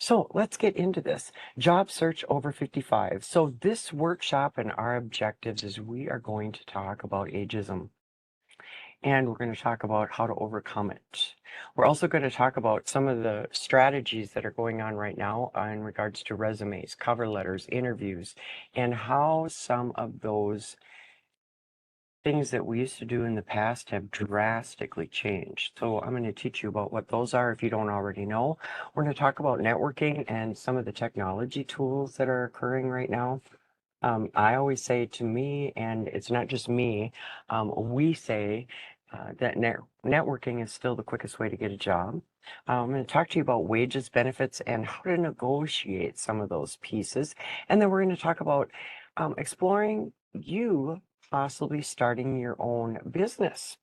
So let's get into this. Job search over 55. So this workshop and our objectives is we are going to talk about ageism and we're going to talk about how to overcome it. We're also going to talk about some of the strategies that are going on right now in regards to resumes, cover letters, interviews, and how some of those things that we used to do in the past have drastically changed. So I'm going to teach you about what those are if you don't already know. We're going to talk about networking and some of the technology tools that are occurring right now. I always say to me, and it's not just me, we say that networking is still the quickest way to get a job. I'm going to talk to you about wages, benefits, and how to negotiate some of those pieces. And then we're going to talk about exploring you possibly starting your own business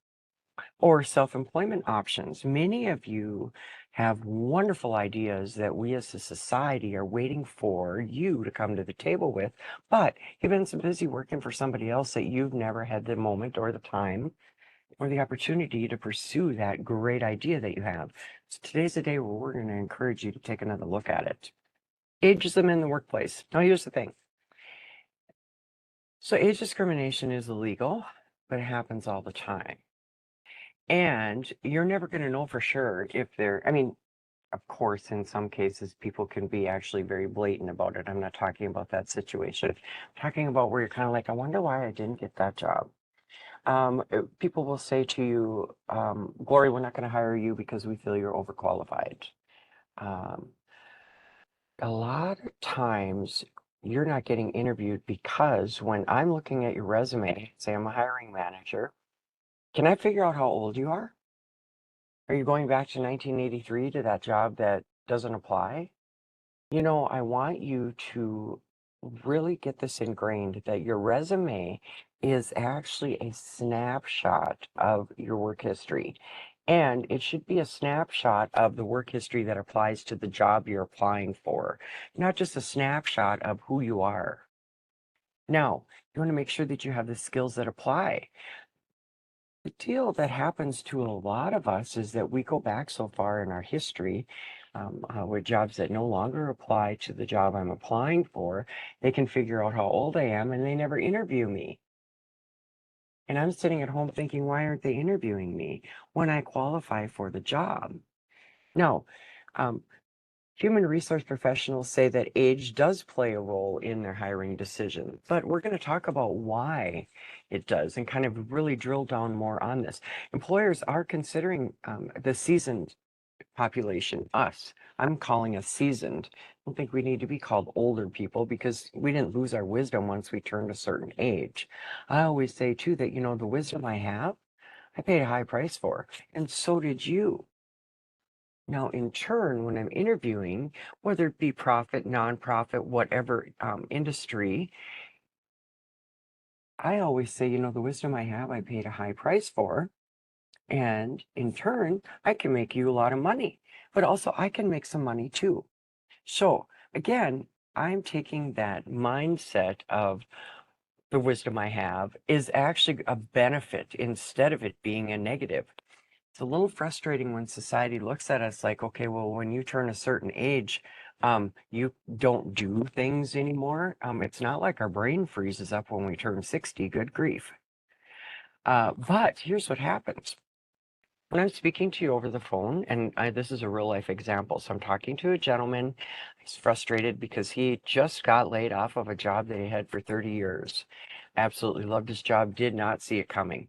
or self-employment options. Many of you have wonderful ideas that we as a society are waiting for you to come to the table with, but you've been so busy working for somebody else that you've never had the moment or the time or the opportunity to pursue that great idea that you have. So today's the day where we're going to encourage you to take another look at it. Ageism in the workplace. Now, here's the thing. So age discrimination is illegal, but it happens all the time. And you're never going to know for sure if I mean, of course, in some cases, people can be actually very blatant about it. I'm not talking about that situation. I'm talking about where you're kind of like, I wonder why I didn't get that job. People will say to you, Glory, we're not going to hire you because we feel you're overqualified. Um, a lot of times, you're not getting interviewed because when I'm looking at your resume, say I'm a hiring manager, can I figure out how old you are? Are you going back to 1983 to that job that doesn't apply? I want you to really get this ingrained that your resume is actually a snapshot of your work history. And it should be a snapshot of the work history that applies to the job you're applying for, not just a snapshot of who you are. Now, you want to make sure that you have the skills that apply. The deal that happens to a lot of us is that we go back so far in our history with jobs that no longer apply to the job I'm applying for. They can figure out how old I am and they never interview me. And I'm sitting at home thinking, why aren't they interviewing me when I qualify for the job? No, um, human resource professionals say that age does play a role in their hiring decision, but we're going to talk about why it does and kind of really drill down more on this. Employers are considering the seasoned population, us. I'm calling us seasoned. I don't think we need to be called older people because we didn't lose our wisdom once we turned a certain age. I always say, too, that, the wisdom I have, I paid a high price for, and so did you. Now, in turn, when I'm interviewing, whether it be profit, nonprofit, whatever industry, I always say, the wisdom I have, I paid a high price for. And in turn, I can make you a lot of money, but also I can make some money too. So again, I'm taking that mindset of the wisdom I have is actually a benefit instead of it being a negative. It's a little frustrating when society looks at us like, okay, well, when you turn a certain age, you don't do things anymore. It's not like our brain freezes up when we turn 60, good grief. But here's what happens. When I'm speaking to you over the phone, and this is a real life example, so I'm talking to a gentleman. He's frustrated because he just got laid off of a job that he had for 30 years. Absolutely loved his job, did not see it coming.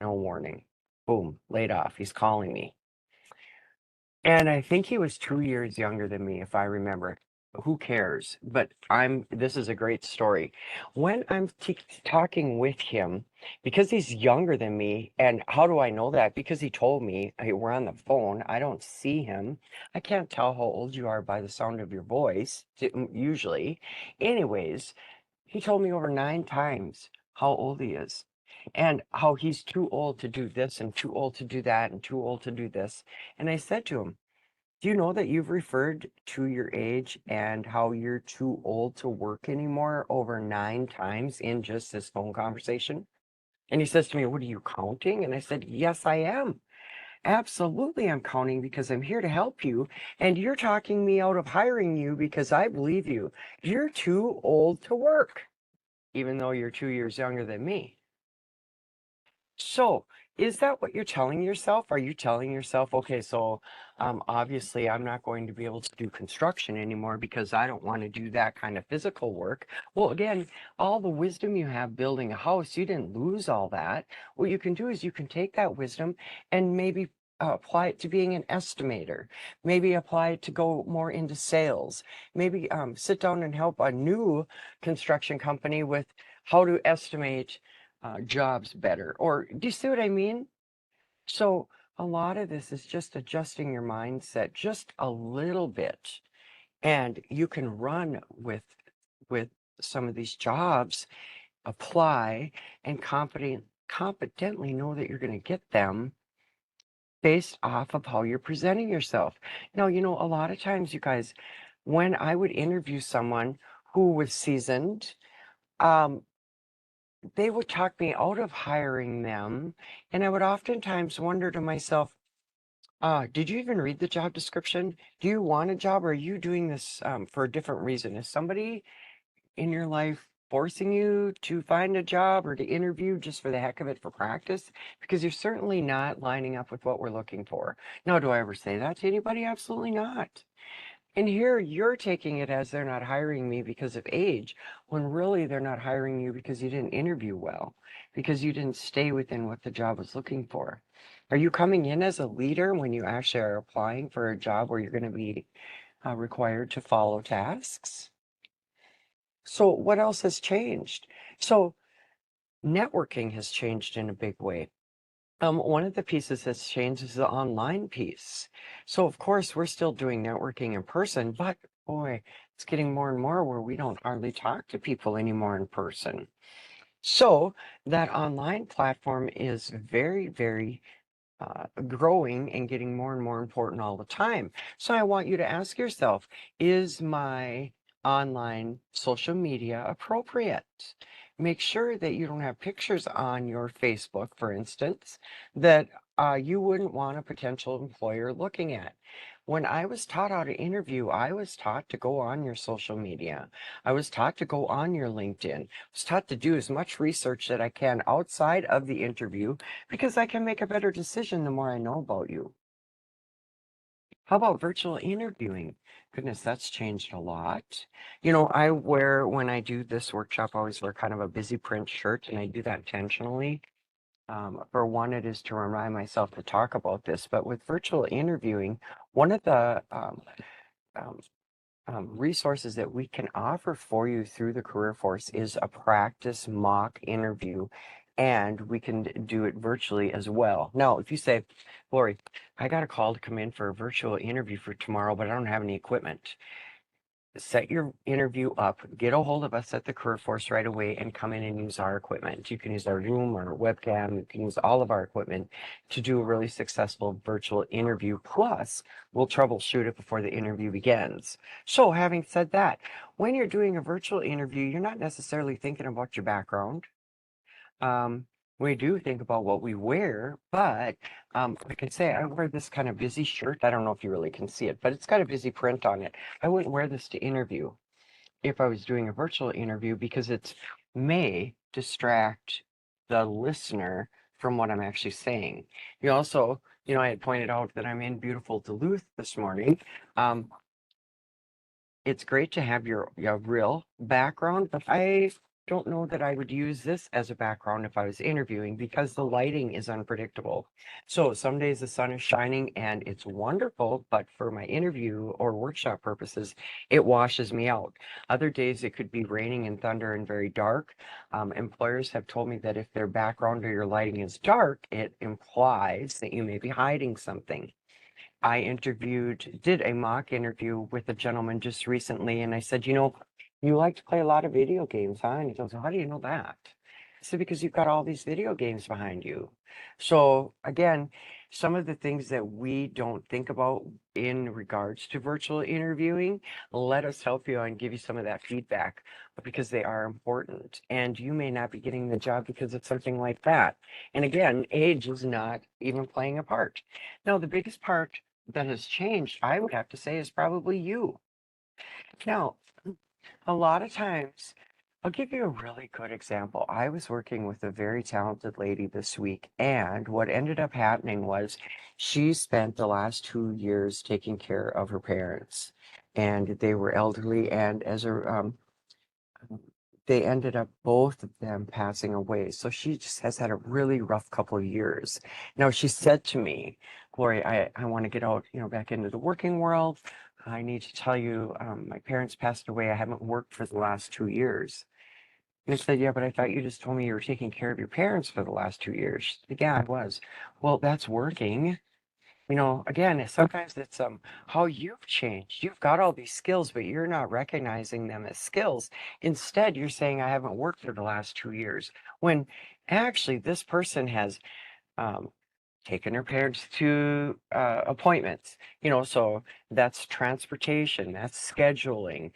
No warning. Boom, laid off. He's calling me. And I think he was 2 years younger than me, if I remember. Who cares? But this is a great story. When I'm talking with him, because he's younger than me, and how do I know that? Because he told me, hey, we're on the phone. I don't see him. I can't tell how old you are by the sound of your voice, usually. Anyways, he told me over 9 times how old he is and how he's too old to do this and too old to do that and too old to do this. And I said to him, do you know that you've referred to your age and how you're too old to work anymore over 9 times in just this phone conversation? And he says to me, what are you counting? And I said, yes, I am. Absolutely, I'm counting because I'm here to help you. And you're talking me out of hiring you because I believe you. You're too old to work, even though you're 2 years younger than me. So, is that what you're telling yourself? Are you telling yourself, okay, so obviously I'm not going to be able to do construction anymore because I don't want to do that kind of physical work? Well, again, all the wisdom you have building a house, you didn't lose all that. What you can do is you can take that wisdom and maybe apply it to being an estimator, maybe apply it to go more into sales, maybe sit down and help a new construction company with how to estimate jobs better. Or do you see what I mean? So a lot of this is just adjusting your mindset just a little bit, and you can run with some of these jobs, apply, and competently know that you're going to get them based off of how you're presenting yourself. Now, a lot of times, you guys, when I would interview someone who was seasoned, um, they would talk me out of hiring them. And I would oftentimes wonder to myself, did you even read the job description? Do you want a job, or are you doing this for a different reason? Is somebody in your life forcing you to find a job or to interview just for the heck of it for practice? Because you're certainly not lining up with what we're looking for. Now, do I ever say that to anybody? Absolutely not. And here you're taking it as they're not hiring me because of age, when really they're not hiring you because you didn't interview well, because you didn't stay within what the job was looking for. Are you coming in as a leader when you actually are applying for a job where you're going to be required to follow tasks? So, what else has changed? So, networking has changed in a big way. One of the pieces that's changed is the online piece. So of course we're still doing networking in person, but boy, it's getting more and more where we don't hardly talk to people anymore in person. So that online platform is very, very growing and getting more and more important all the time. So I want you to ask yourself, is my online social media appropriate? Make sure that you don't have pictures on your Facebook, for instance, that you wouldn't want a potential employer looking at. When I was taught how to interview, I was taught to go on your social media. I was taught to go on your LinkedIn. I was taught to do as much research that I can outside of the interview because I can make a better decision the more I know about you. How about virtual interviewing? Goodness, that's changed a lot. When I do this workshop, I always wear kind of a busy print shirt, and I do that intentionally. For one, it is to remind myself to talk about this, but with virtual interviewing, one of the um, resources that we can offer for you through the Career Force is a practice mock interview, and we can do it virtually as well. Now, if you say, Lori, I got a call to come in for a virtual interview for tomorrow, but I don't have any equipment. Set your interview up, get a hold of us at the Career Force right away, and come in and use our equipment. You can use our Zoom or webcam, you can use all of our equipment to do a really successful virtual interview. Plus, we'll troubleshoot it before the interview begins. So, having said that, when you're doing a virtual interview, you're not necessarily thinking about your background. Um, we do think about what we wear, but like I say, I wear this kind of busy shirt. I don't know if you really can see it, but it's got a busy print on it. I wouldn't wear this to interview if I was doing a virtual interview because it may distract the listener from what I'm actually saying. You also, I had pointed out that I'm in beautiful Duluth this morning. Um, it's great to have your real background, but I don't know that I would use this as a background if I was interviewing because the lighting is unpredictable. So some days the sun is shining and it's wonderful, but for my interview or workshop purposes, it washes me out. Other days it could be raining and thunder and very dark. Employers have told me that if their background or your lighting is dark, it implies that you may be hiding something. I did a mock interview with a gentleman just recently, and I said, you like to play a lot of video games, huh? And he goes, how do you know that? I said, because you've got all these video games behind you. So again, some of the things that we don't think about in regards to virtual interviewing, let us help you and give you some of that feedback because they are important. And you may not be getting the job because of something like that. And again, age is not even playing a part. Now, the biggest part that has changed, I would have to say, is probably you. Now, a lot of times, I'll give you a really good example. I was working with a very talented lady this week, and what ended up happening was she spent the last 2 years taking care of her parents, and they were elderly, and they ended up both of them passing away. So she just has had a really rough couple of years. Now she said to me, Gloria, I want to get out, back into the working world. I need to tell you, my parents passed away. I haven't worked for the last 2 years. And I said, yeah, but I thought you just told me you were taking care of your parents for the last 2 years. She said, yeah, I was. Well, that's working. Again, sometimes it's how you've changed. You've got all these skills, but you're not recognizing them as skills. Instead, you're saying, I haven't worked for the last 2 years, when actually this person has um, taken her parents to appointments. So that's transportation, that's scheduling,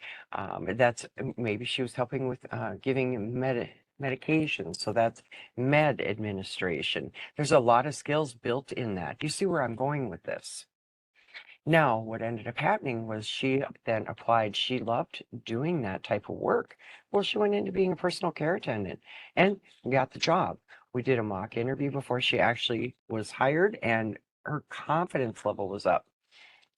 that's maybe she was helping with giving medication, so that's med administration. There's a lot of skills built in that. Do you see where I'm going with this? Now, what ended up happening was she then applied. She loved doing that type of work. Well, she went into being a personal care attendant and got the job. We did a mock interview before she actually was hired, and her confidence level was up.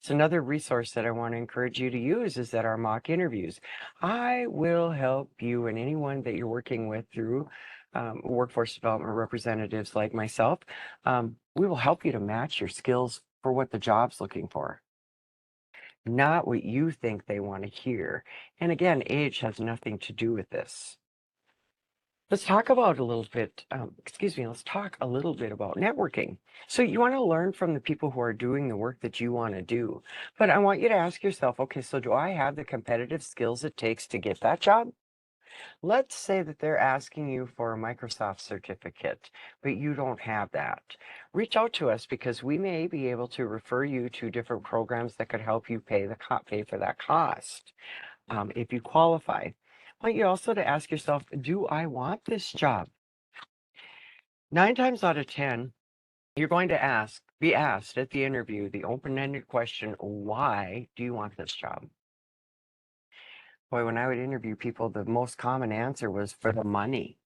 It's another resource that I want to encourage you to use is that our mock interviews. I will help you and anyone that you're working with through workforce development representatives like myself. We will help you to match your skills for what the job's looking for, not what you think they want to hear. And again, age has nothing to do with this. Let's talk about a little bit, let's talk a little bit about networking. So you want to learn from the people who are doing the work that you want to do. But I want you to ask yourself, okay, so do I have the competitive skills it takes to get that job? Let's say that they're asking you for a Microsoft certificate, but you don't have that. Reach out to us because we may be able to refer you to different programs that could help you pay for that cost if you qualify. I want you also to ask yourself, do I want this job? 9 times out of 10, you're going to be asked at the interview the open-ended question, why do you want this job? Boy, when I would interview people, the most common answer was for the money.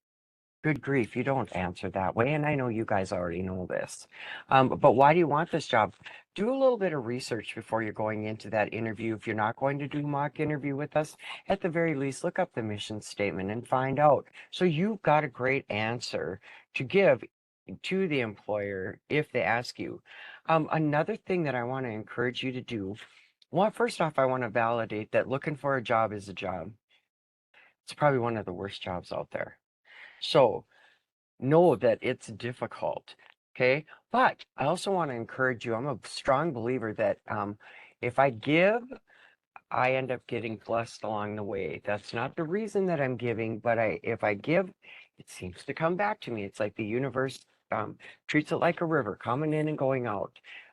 Good grief, you don't answer that way, and I know you guys already know this. But why do you want this job? Do a little bit of research before you're going into that interview. If you're not going to do mock interview with us, at the very least, look up the mission statement and find out. So you've got a great answer to give to the employer if they ask you. Another thing that I want to encourage you to do, well, first off, I want to validate that looking for a job is a job. It's probably one of the worst jobs out there. So know that it's difficult. Okay. But I also want to encourage you. I'm a strong believer that if I give, I end up getting blessed along the way. That's not the reason that I'm giving, but if I give, it seems to come back to me. It's like the universe treats it like a river coming in and going out.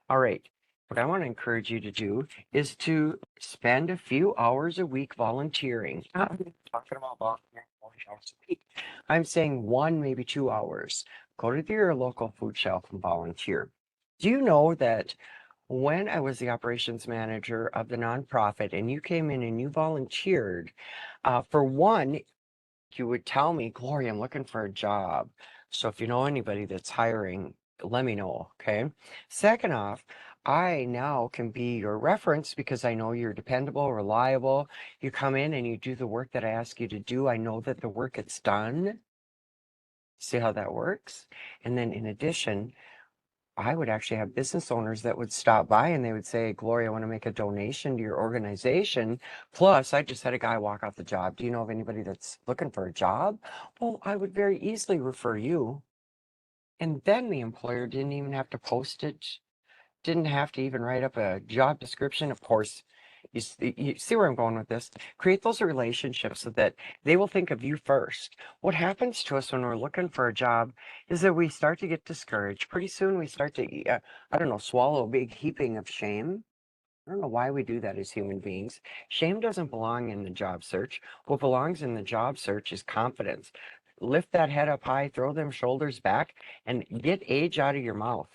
All right. What I want to encourage you to do is to spend a few hours a week volunteering. I'm not talking about volunteering 40 hours a week. I'm saying 1, maybe 2 hours. Go to your local food shelf and volunteer. Do you know that when I was the operations manager of the nonprofit and you came in and you volunteered, for one, you would tell me, Gloria, I'm looking for a job. So if you know anybody that's hiring, let me know. Okay. Second off, I now can be your reference because I know you're dependable, reliable. You come in and you do the work that I ask you to do. I know that the work gets done. See how that works? And then in addition, I would actually have business owners that would stop by and they would say, Gloria, I want to make a donation to your organization. Plus, I just had a guy walk off the job. Do you know of anybody that's looking for a job? Well, I would very easily refer you. And then the employer didn't even have to post it, didn't have to even write up a job description. Of course, You see where I'm going with this? Create those relationships so that they will think of you first. What happens to us when we're looking for a job is that we start to get discouraged. Pretty soon we start to, I don't know, swallow a big heaping of shame. I don't know why we do that as human beings. Shame doesn't belong in the job search. What belongs in the job search is confidence. Lift that head up high, throw them shoulders back, and get age out of your mouth.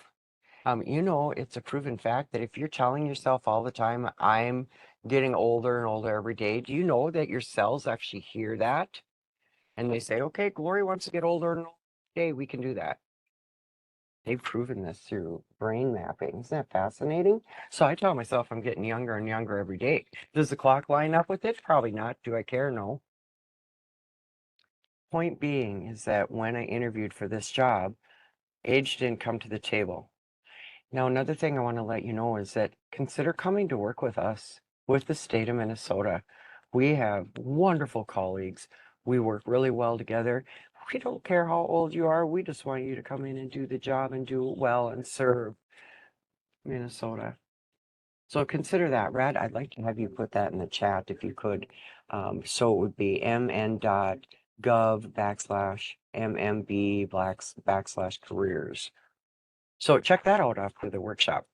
It's a proven fact that if you're telling yourself all the time, I'm getting older and older every day, do you know that your cells actually hear that? And they say, okay, Glory wants to get older and older every day, we can do that. They've proven this through brain mapping. Isn't that fascinating? So I tell myself I'm getting younger and younger every day. Does the clock line up with it? Probably not. Do I care? No. Point being is that when I interviewed for this job, age didn't come to the table. Now, another thing I want to let you know is that consider coming to work with us, with the state of Minnesota. We have wonderful colleagues. We work really well together. We don't care how old you are. We just want you to come in and do the job and do it well and serve Minnesota. So consider that. Brad, I'd like to have you put that in the chat if you could. So it would be mn.gov/mmb/careers. So check that out after the workshop.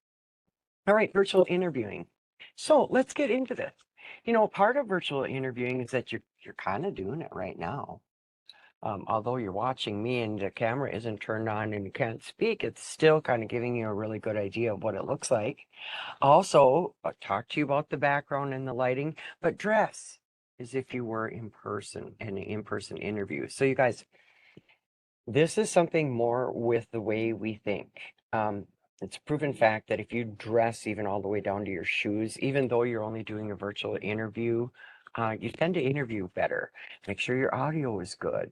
All right, virtual interviewing. So let's get into this. Part of virtual interviewing is that you're kind of doing it right now. Although you're watching me and the camera isn't turned on and you can't speak, it's still kind of giving you a really good idea of what it looks like. Also, I'll talk to you about the background and the lighting, but dress as if you were in person in an in-person interview. So you guys, this is something more with the way we think. It's a proven fact that if you dress even all the way down to your shoes, even though you're only doing a virtual interview, you tend to interview better. Make sure your audio is good.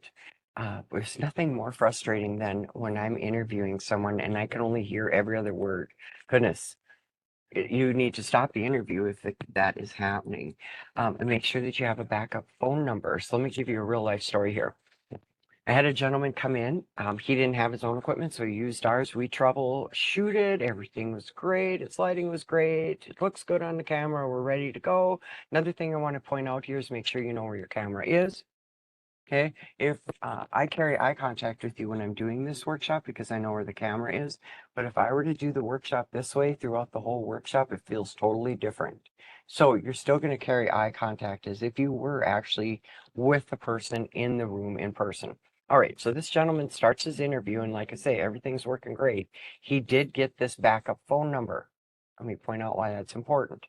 There's nothing more frustrating than when I'm interviewing someone and I can only hear every other word. Goodness, you need to stop the interview if that is happening. And make sure that you have a backup phone number. So let me give you a real life story here. I had a gentleman come in. He didn't have his own equipment, so he used ours. We troubleshooted. Everything was great. Its lighting was great. It looks good on the camera. We're ready to go. Another thing I want to point out here is make sure you know where your camera is. Okay, if I carry eye contact with you when I'm doing this workshop because I know where the camera is, but if I were to do the workshop this way throughout the whole workshop, it feels totally different. So you're still going to carry eye contact as if you were actually with the person in the room in person. All right, so this gentleman starts his interview, and like I say, everything's working great. He did get this backup phone number. Let me point out why that's important.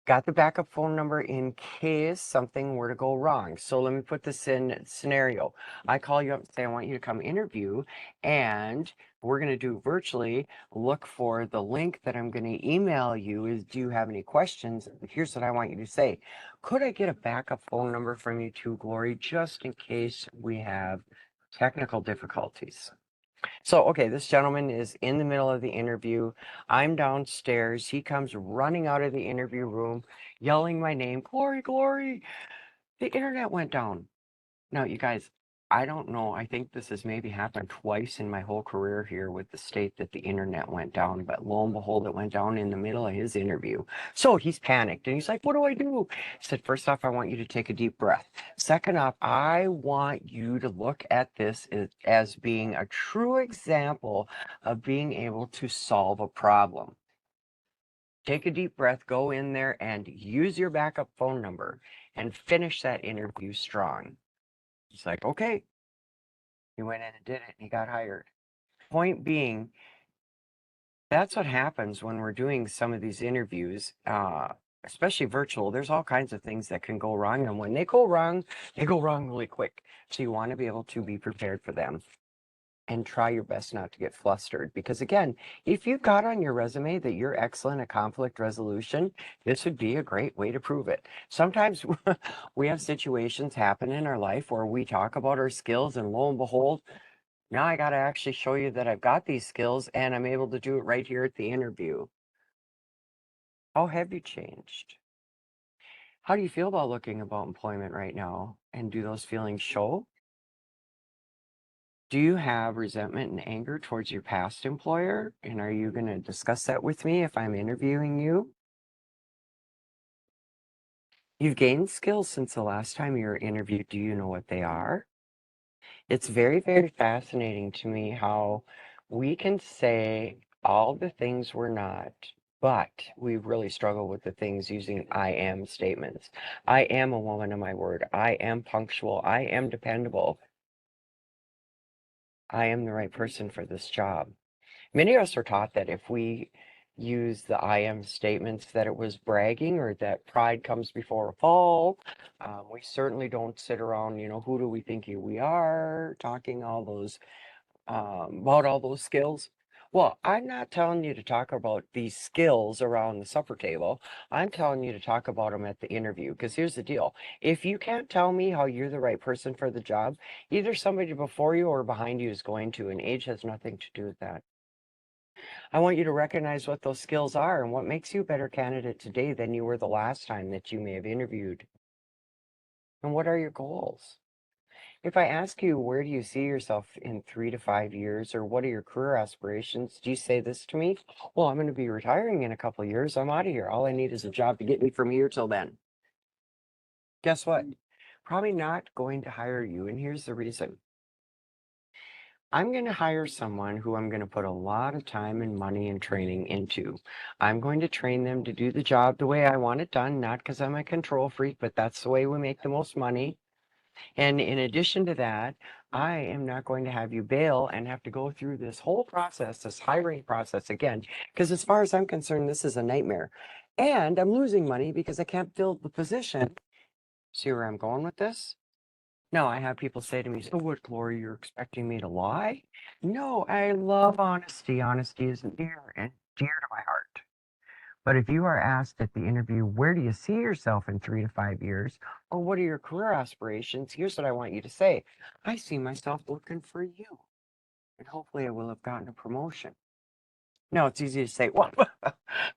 Got the backup phone number in case something were to go wrong. So let me put this in scenario. I call you up and say, I want you to come interview, and we're going to do virtually. Look for the link that I'm going to email you. Is, do you have any questions? Here's what I want you to say. Could I get a backup phone number from you too, Glory, just in case we have technical difficulties? So, okay, this gentleman is in the middle of the interview. I'm downstairs. He comes running out of the interview room, yelling my name, Glory, Glory. The internet went down. Now, you guys, I don't know. I think this has maybe happened twice in my whole career here with the state that the internet went down, but lo and behold, it went down in the middle of his interview. So he's panicked and he's like, what do I do? He said, first off, I want you to take a deep breath. Second off, I want you to look at this as being a true example of being able to solve a problem. Take a deep breath, go in there and use your backup phone number and finish that interview strong. He's like, okay. He went in and did it and he got hired. Point being, that's what happens when we're doing some of these interviews, especially virtual. There's all kinds of things that can go wrong. And when they go wrong really quick. So you want to be able to be prepared for them and try your best not to get flustered. Because again, if you've got on your resume that you're excellent at conflict resolution, this would be a great way to prove it. Sometimes we have situations happen in our life where we talk about our skills and lo and behold, now I got to actually show you that I've got these skills and I'm able to do it right here at the interview. How have you changed? How do you feel about looking about employment right now? And do those feelings show? Do you have resentment and anger towards your past employer? And are you going to discuss that with me if I'm interviewing you? You've gained skills since the last time you were interviewed. Do you know what they are? It's very, very fascinating to me how we can say all the things we're not, but we really struggle with the things using I am statements. I am a woman of my word. I am punctual. I am dependable. I am the right person for this job. Many of us are taught that if we use the I am statements, that it was bragging or that pride comes before a fall. We certainly don't sit around, who do we think we are, talking all those about all those skills. Well, I'm not telling you to talk about these skills around the supper table. I'm telling you to talk about them at the interview. Because here's the deal. If you can't tell me how you're the right person for the job, either somebody before you or behind you is going to, and age has nothing to do with that. I want you to recognize what those skills are and what makes you a better candidate today than you were the last time that you may have interviewed. And what are your goals? If I ask you, where do you see yourself in 3 to 5 years, or what are your career aspirations? Do you say this to me? Well, I'm going to be retiring in a couple of years. I'm out of here. All I need is a job to get me from here till then. Guess what? Probably not going to hire you. And here's the reason. I'm going to hire someone who I'm going to put a lot of time and money and training into. I'm going to train them to do the job the way I want it done, not because I'm a control freak, but that's the way we make the most money. And in addition to that, I am not going to have you bail and have to go through this whole process, this hiring process again, because as far as I'm concerned, this is a nightmare. And I'm losing money because I can't fill the position. See where I'm going with this? No, I have people say to me, so what, Glory, you're expecting me to lie? No, I love honesty. Honesty is near and dear to my heart. But if you are asked at the interview, where do you see yourself in 3 to 5 years, or what are your career aspirations? Here's what I want you to say. I see myself working for you, and hopefully I will have gotten a promotion. No, it's easy to say, well,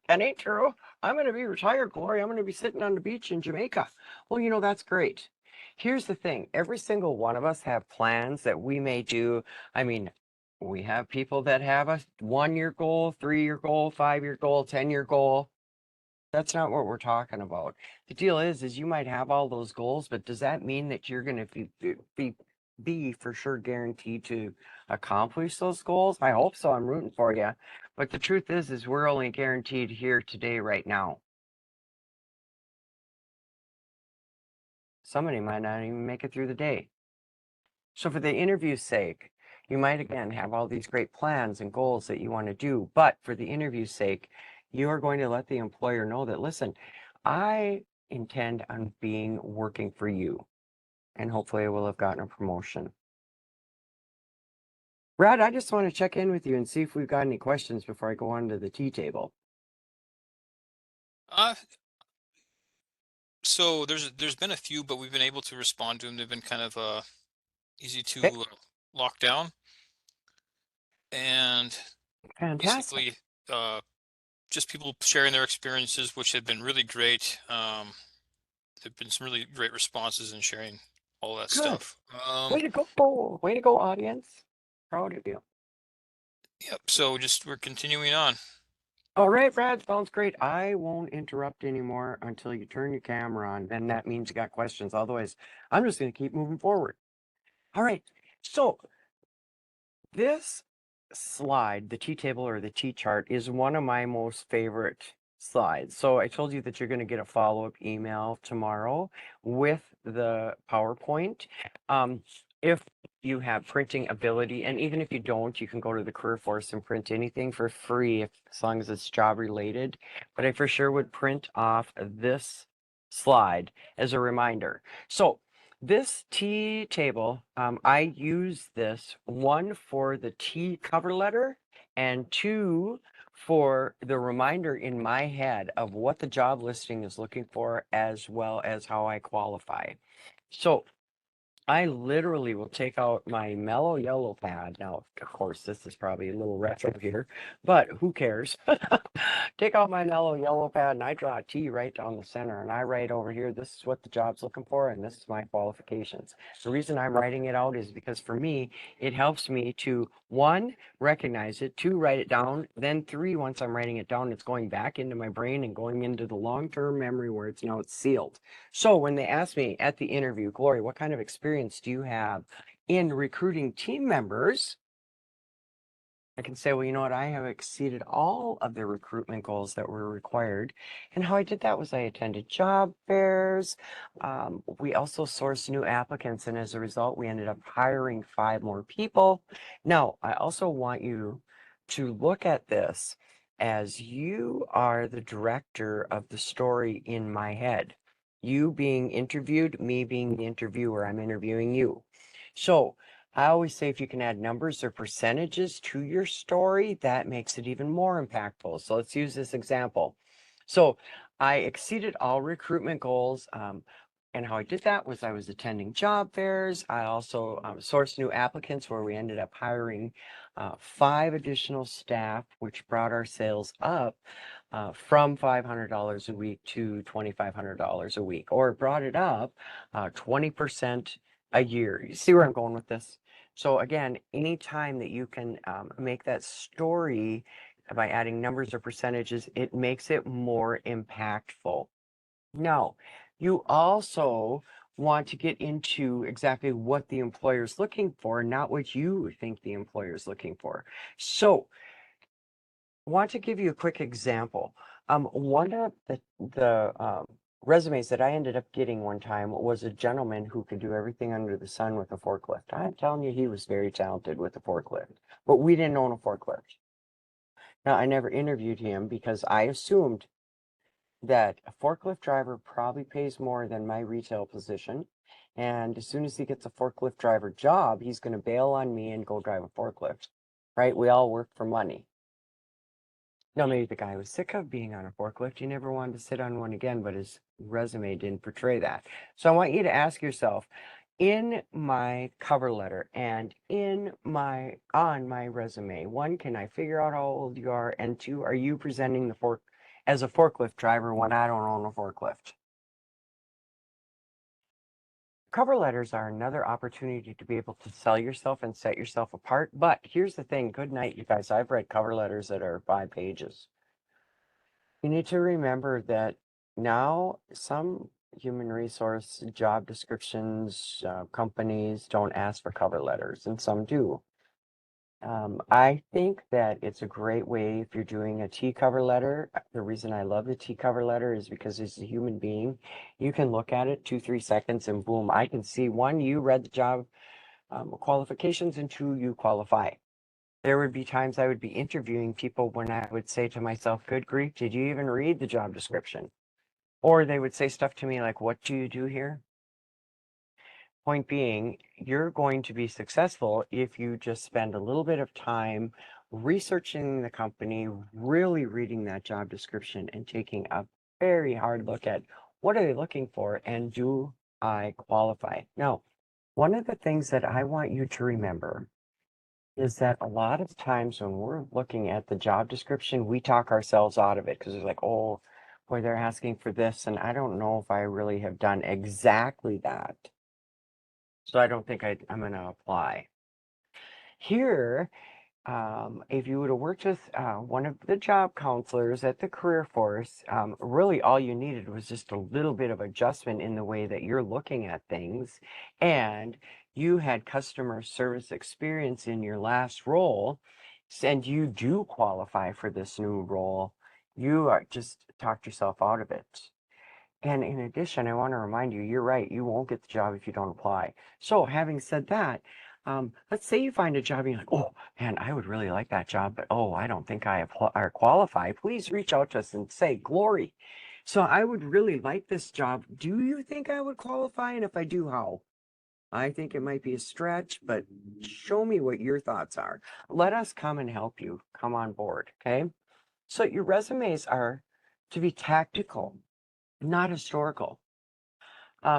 that ain't true. I'm going to be retired, Glory. I'm going to be sitting on the beach in Jamaica. Well, that's great. Here's the thing. Every single one of us have plans that we may do. I mean, we have people that have a 1 year goal, 3 year goal, 5 year goal, 10 year goal. That's not what we're talking about. The deal is you might have all those goals, but does that mean that you're going to be for sure guaranteed to accomplish those goals? I hope so. I'm rooting for you. But the truth is we're only guaranteed here today, right now. Somebody might not even make it through the day. So for the interview's sake, you might again have all these great plans and goals that you want to do, but for the interview's sake, you are going to let the employer know that, listen, I intend on working for you, and hopefully I will have gotten a promotion. Brad, I just want to check in with you and see if we've got any questions before I go on to the tea table. Uh, so there's been a few, but we've been able to respond to them. They've been kind of easy Okay, to lock down, and fantastic. basically just people sharing their experiences, which have been really great. There've been some really great responses and sharing all that Good. stuff. Way to go. Way to go, audience. Proud of you. Yep. So just we're continuing on. All right, Brad, sounds great. I won't interrupt anymore until you turn your camera on. Then that means you got questions. Otherwise, I'm just going to keep moving forward. All right. So this slide, the T table or the T chart, is one of my most favorite slides. So I told you that you're going to get a follow-up email tomorrow with the PowerPoint. If you have printing ability, and even if you don't, you can go to the Career Force and print anything for free as long as it's job related. But I for sure would print off this slide as a reminder. So this T table, I use this one for the T cover letter and two for the reminder in my head of what the job listing is looking for as well as how I qualify. So I literally will take out my mellow yellow pad. Now, of course, this is probably a little retro here, but who cares? Take out my mellow yellow pad and I draw a T right down the center and I write over here, this is what the job's looking for and this is my qualifications. The reason I'm writing it out is because for me, it helps me to one, recognize it, two, write it down, then three, once I'm writing it down, it's going back into my brain and going into the long-term memory where it's sealed. So when they ask me at the interview, Glory, what kind of experience do you have in recruiting team members? I can say, well, you know what? I have exceeded all of the recruitment goals that were required. And how I did that was I attended job fairs. We also sourced new applicants. And as a result, we ended up hiring 5 more people. Now, I also want you to look at this as you are the director of the story in my head. You being interviewed, me being the interviewer, I'm interviewing you. So I always say if you can add numbers or percentages to your story, that makes it even more impactful. So let's use this example. So I exceeded all recruitment goals. And how I did that was I was attending job fairs. I also sourced new applicants where we ended up hiring 5 additional staff, which brought our sales up from $500 a week to $2,500 a week, or it brought it up 20% a year. You see where I'm going with this? So again, anytime that you can make that story by adding numbers or percentages, it makes it more impactful. Now, you also want to get into exactly what the employer is looking for, not what you think the employer is looking for. So, want to give you a quick example. One of the resumes that I ended up getting one time was a gentleman who could do everything under the sun with a forklift. I'm telling you, he was very talented with a forklift, but we didn't own a forklift. Now, I never interviewed him because I assumed that a forklift driver probably pays more than my retail position. And as soon as he gets a forklift driver job, he's going to bail on me and go drive a forklift, right? We all work for money. No, maybe the guy was sick of being on a forklift. He never wanted to sit on one again, but his resume didn't portray that. So I want you to ask yourself, in my cover letter and on my resume, one, can I figure out how old you are? And two, are you presenting the fork as a forklift driver when I don't own a forklift? Cover letters are another opportunity to be able to sell yourself and set yourself apart. But here's the thing, good night, you guys. I've read cover letters that are 5 pages. You need to remember that now some human resource job descriptions, companies don't ask for cover letters, and some do. I think that it's a great way if you're doing a T cover letter. The reason I love the T cover letter is because as a human being, you can look at it 2, 3 seconds and boom, I can see one, you read the job qualifications, and two, you qualify. There would be times I would be interviewing people when I would say to myself, good grief, did you even read the job description? Or they would say stuff to me like, what do you do here? Point being, you're going to be successful if you just spend a little bit of time researching the company, really reading that job description, and taking a very hard look at what are they looking for and do I qualify? Now, one of the things that I want you to remember is that a lot of times when we're looking at the job description, we talk ourselves out of it because it's like, oh, boy, they're asking for this, and I don't know if I really have done exactly that. So I don't think I'm going to apply. Here, if you would have worked with one of the job counselors at the career force, really all you needed was just a little bit of adjustment in the way that you're looking at things. And you had customer service experience in your last role, and you do qualify for this new role. You are just talked yourself out of it. And in addition, I want to remind you, you're right, you won't get the job if you don't apply. So having said that, let's say you find a job and you're like, oh man, I would really like that job, but oh, I don't think I apply or qualify. Please reach out to us and say, Glory. So I would really like this job. Do you think I would qualify? And if I do, how? I think it might be a stretch, but show me what your thoughts are. Let us come and help you. Come on board, okay? So your resumes are to be tactical, not historical.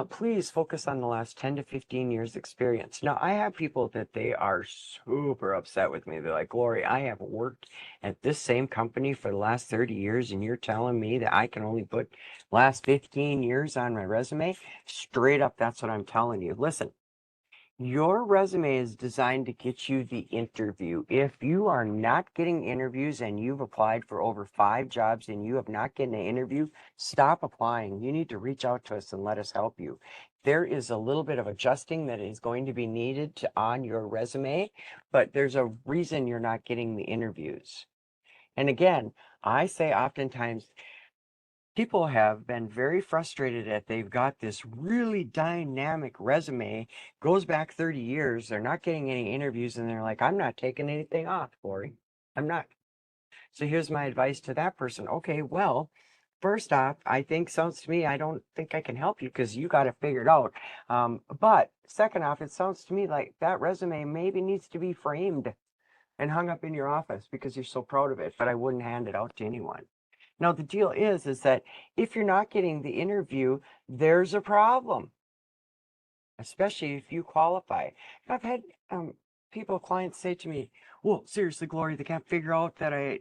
please focus on the last 10 to 15 years experience. Now, I have people that they are super upset with me. They're like, Glory, I have worked at this same company for the last 30 years, and you're telling me that I can only put last 15 years on my resume? Straight up, that's what I'm telling you. Listen, your resume is designed to get you the interview. If you are not getting interviews and you've applied for over 5 jobs and you have not gotten an interview, stop applying. You need to reach out to us and let us help you. There is a little bit of adjusting that is going to be needed on your resume, but there's a reason you're not getting the interviews. And again, I say oftentimes people have been very frustrated that they've got this really dynamic resume, goes back 30 years, they're not getting any interviews, and they're like, I'm not taking anything off, Glory. I'm not. So here's my advice to that person. Okay, well, first off, I think sounds to me, I don't think I can help you because you got it figured out. But second off, it sounds to me like that resume maybe needs to be framed and hung up in your office because you're so proud of it, but I wouldn't hand it out to anyone. Now, the deal is that if you're not getting the interview, there's a problem, especially if you qualify. I've had clients say to me, well, seriously, Glory, they can't figure out that I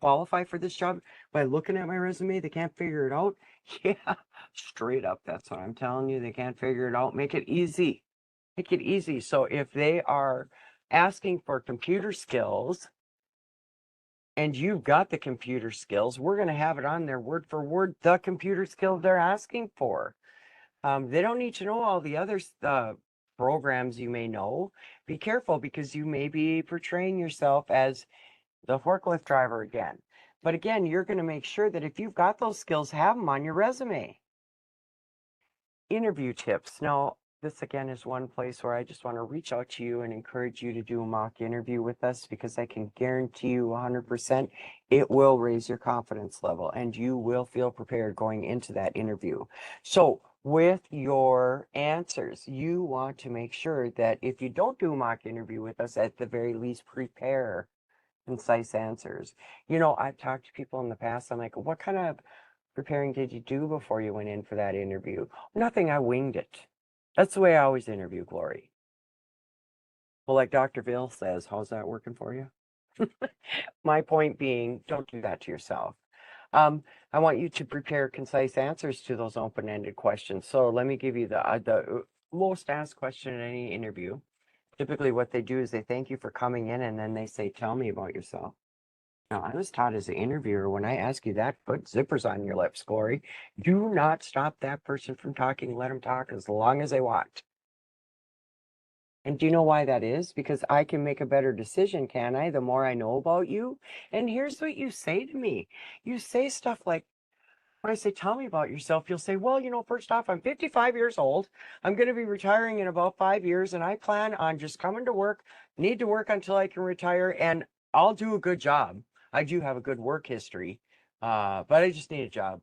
qualify for this job by looking at my resume. They can't figure it out. Yeah, straight up. That's what I'm telling you. They can't figure it out. Make it easy. Make it easy. So if they are asking for computer skills, and you've got the computer skills, we're going to have it on there word for word, the computer skills they're asking for. They don't need to know all the other programs you may know. Be careful because you may be portraying yourself as the forklift driver again. But again, you're going to make sure that if you've got those skills, have them on your resume. Interview tips. Now, this again is one place where I just want to reach out to you and encourage you to do a mock interview with us because I can guarantee you 100% it will raise your confidence level and you will feel prepared going into that interview. So with your answers, you want to make sure that if you don't do a mock interview with us, at the very least prepare concise answers. You know, I've talked to people in the past, I'm like, what kind of preparing did you do before you went in for that interview? Nothing, I winged it. That's the way I always interview, Glory. Well, like Dr. Bill says, how's that working for you? My point being, don't do that to yourself. I want you to prepare concise answers to those open-ended questions. So let me give you the most asked question in any interview. Typically what they do is they thank you for coming in and then they say, tell me about yourself. Now, I was taught as an interviewer, when I ask you that, put zippers on your lips, Glory. Do not stop that person from talking. Let them talk as long as they want. And do you know why that is? Because I can make a better decision, can I? The more I know about you. And here's what you say to me. You say stuff like, when I say, tell me about yourself, you'll say, well, you know, first off, I'm 55 years old. I'm going to be retiring in about 5 years, and I plan on just coming to work, need to work until I can retire, and I'll do a good job. I do have a good work history, but I just need a job.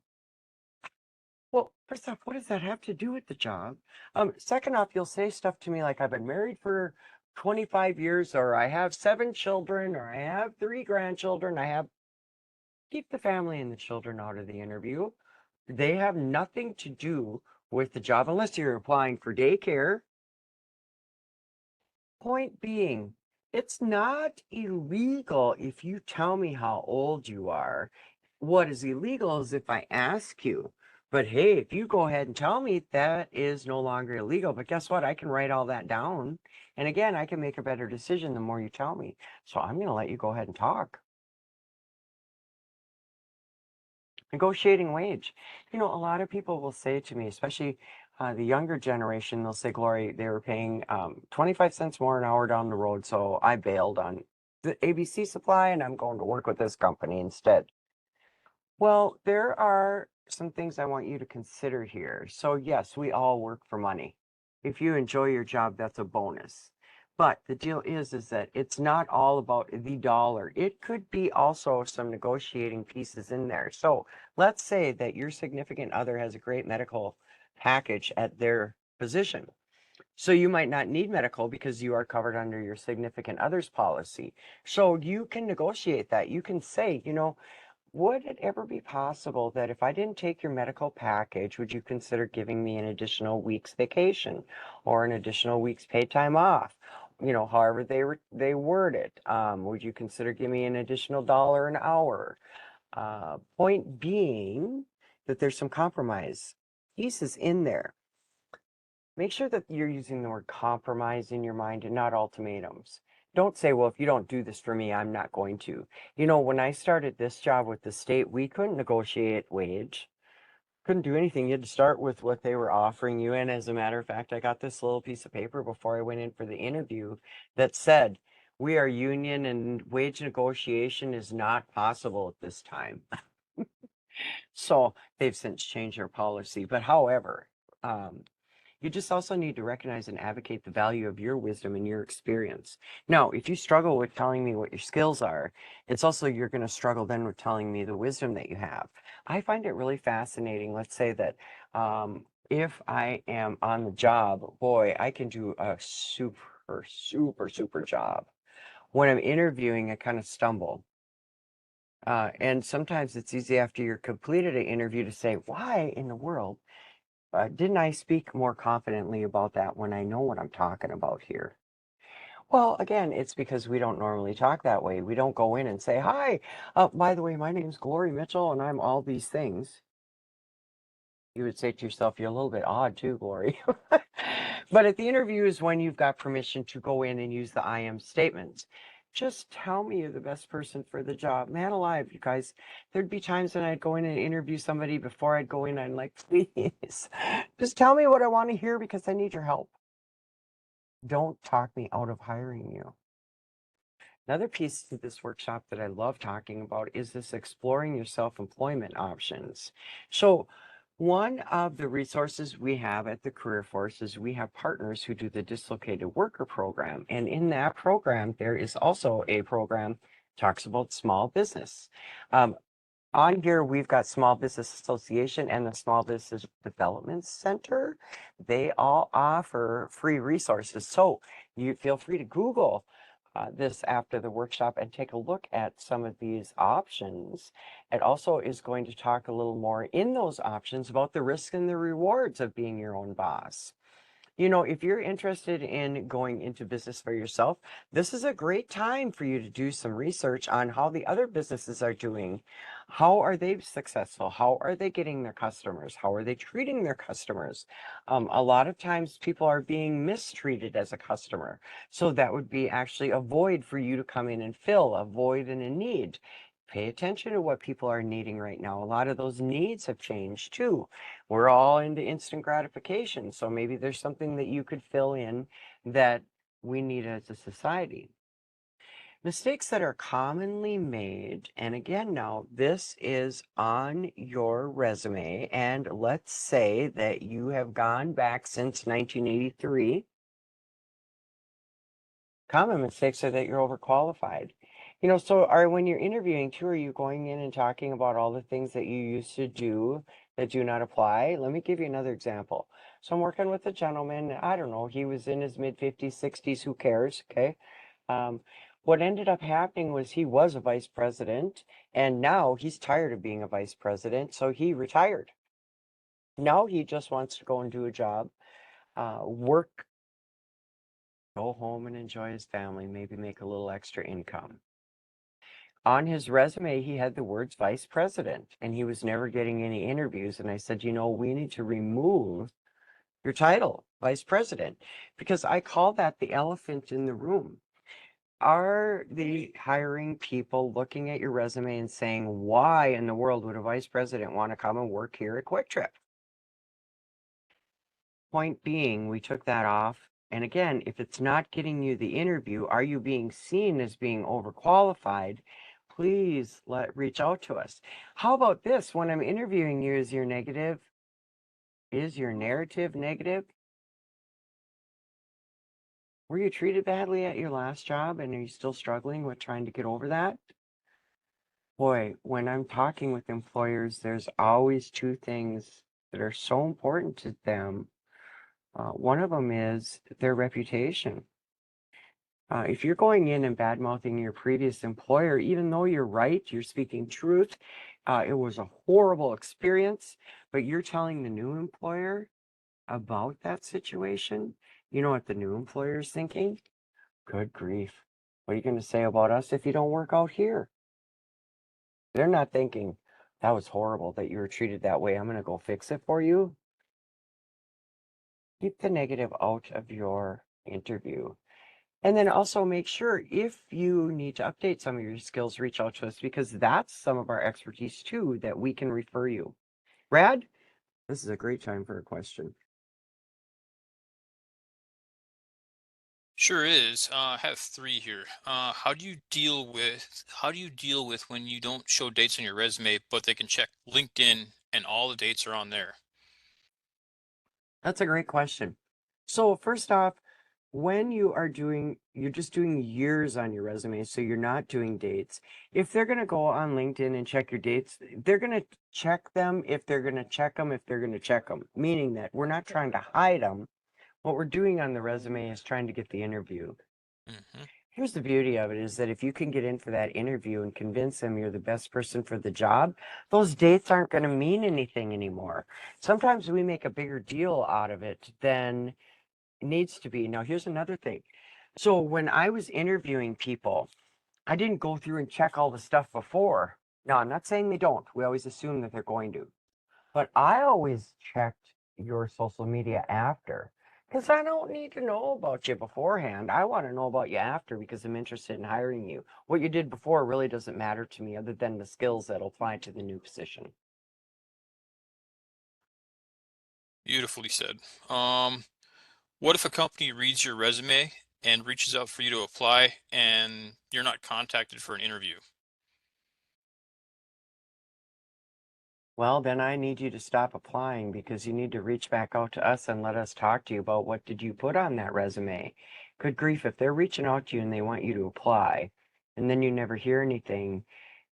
Well, first off, what does that have to do with the job? Second off, you'll say stuff to me like I've been married for 25 years, or I have 7 children, or I have 3 grandchildren. Keep the family and the children out of the interview. They have nothing to do with the job unless you're applying for daycare. Point being, it's not illegal if you tell me how old you are. What is illegal is if I ask you. But hey, if you go ahead and tell me, that is no longer illegal. But guess what? I can write all that down. And again, I can make a better decision the more you tell me. So I'm going to let you go ahead and talk. Negotiating wage. You know, a lot of people will say to me, especially the younger generation, they'll say, Glory, they were paying 25 cents more an hour down the road. So I bailed on the ABC supply and I'm going to work with this company instead. Well, there are some things I want you to consider here. So yes, we all work for money. If you enjoy your job, that's a bonus. But the deal is that it's not all about the dollar. It could be also some negotiating pieces in there. So let's say that your significant other has a great medical package at their position. So you might not need medical because you are covered under your significant other's policy. So you can negotiate that. You can say, you know, would it ever be possible that if I didn't take your medical package, would you consider giving me an additional week's vacation or an additional week's paid time off? You know, however they word it. Would you consider giving me an additional dollar an hour? Point being that there's some compromise pieces in there. Make sure that you're using the word compromise in your mind and not ultimatums. Don't say, well, if you don't do this for me, I'm not going to. You know, when I started this job with the state, we couldn't negotiate wage, couldn't do anything. You had to start with what they were offering you. And as a matter of fact, I got this little piece of paper before I went in for the interview that said, we are union and wage negotiation is not possible at this time. So they've since changed their policy. But however, you just also need to recognize and advocate the value of your wisdom and your experience. Now, if you struggle with telling me what your skills are, it's also you're going to struggle then with telling me the wisdom that you have. I find it really fascinating. Let's say that if I am on the job, boy, I can do a super job. When I'm interviewing, I kind of stumble. And sometimes it's easy after you're completed an interview to say, why in the world didn't I speak more confidently about that when I know what I'm talking about here? Well, again, it's because we don't normally talk that way. We don't go in and say, hi, by the way, my name's Glory Mitchell and I'm all these things. You would say to yourself, you're a little bit odd too, Glory. But at the interview is when you've got permission to go in and use the I am statements. Just tell me you're the best person for the job. Man alive, you guys. There'd be times when I'd go in and interview somebody before I'd go in. I'm like, please, just tell me what I want to hear because I need your help. Don't talk me out of hiring you. Another piece to this workshop that I love talking about is this exploring your self-employment options. So one of the resources we have at the Career Force is we have partners who do the dislocated worker program. And in that program, there is also a program talks about small business. On here, we've got Small Business Association and the Small Business Development Center. They all offer free resources. So you feel free to Google this after the workshop and take a look at some of these options. It also is going to talk a little more in those options about the risks and the rewards of being your own boss. You know, if you're interested in going into business for yourself, this is a great time for you to do some research on how the other businesses are doing. How are they successful? How are they getting their customers? How are they treating their customers? A lot of times people are being mistreated as a customer. So that would be actually a void for you to come in and fill, a void and a need. Pay attention to what people are needing right now. A lot of those needs have changed too. We're all into instant gratification. So maybe there's something that you could fill in that we need as a society. Mistakes that are commonly made, and again, now this is on your resume, and let's say that you have gone back since 1983. Common mistakes are that you're overqualified. You know, so when you're interviewing too, are you going in and talking about all the things that you used to do that do not apply? Let me give you another example. So I'm working with a gentleman, I don't know, he was in his mid 50s, 60s, who cares? Okay. Um, what ended up happening was he was a vice president and now he's tired of being a vice president, so he retired. Now he just wants to go and do a job, work, go home and enjoy his family, maybe make a little extra income. On his resume, he had the words vice president, and he was never getting any interviews. And I said, you know, we need to remove your title, vice president, because I call that the elephant in the room. Are the hiring people looking at your resume and saying, why in the world would a vice president want to come and work here at Quick Trip? Point being, we took that off. And again, if it's not getting you the interview, are you being seen as being overqualified? Please reach out to us. How about this? When I'm interviewing you, is your negative? Is your narrative negative? Were you treated badly at your last job and are you still struggling with trying to get over that? Boy, when I'm talking with employers, there's always two things that are so important to them. One of them is their reputation. If you're going in and bad mouthing your previous employer, even though you're right, you're speaking truth, it was a horrible experience, but you're telling the new employer about that situation, you know what the new employer is thinking? Good grief. What are you going to say about us if you don't work out here? They're not thinking, that was horrible that you were treated that way. I'm going to go fix it for you. Keep the negative out of your interview. And then also make sure if you need to update some of your skills, reach out to us because that's some of our expertise too that we can refer you. Brad, this is a great time for a question. Sure is. I have three here. How do you deal with when you don't show dates on your resume, but they can check LinkedIn and all the dates are on there? That's a great question. So first off, when you're just doing years on your resume, so you're not doing dates. If they're going to go on LinkedIn and check your dates, they're going to check them if they're going to check them, if they're going to check them, meaning that we're not trying to hide them. What we're doing on the resume is trying to get the interview. Hmm. Here's the beauty of it is that if you can get in for that interview and convince them you're the best person for the job, those dates aren't going to mean anything anymore. Sometimes we make a bigger deal out of it than it needs to be. Now, here's another thing. So when I was interviewing people, I didn't go through and check all the stuff before. Now, I'm not saying they don't. We always assume that they're going to. But I always checked your social media after because I don't need to know about you beforehand. I want to know about you after because I'm interested in hiring you. What you did before really doesn't matter to me other than the skills that apply to the new position. Beautifully said. Um, what if a company reads your resume and reaches out for you to apply and you're not contacted for an interview? Well, then I need you to stop applying because you need to reach back out to us and let us talk to you about what did you put on that resume. Good grief, if they're reaching out to you and they want you to apply and then you never hear anything,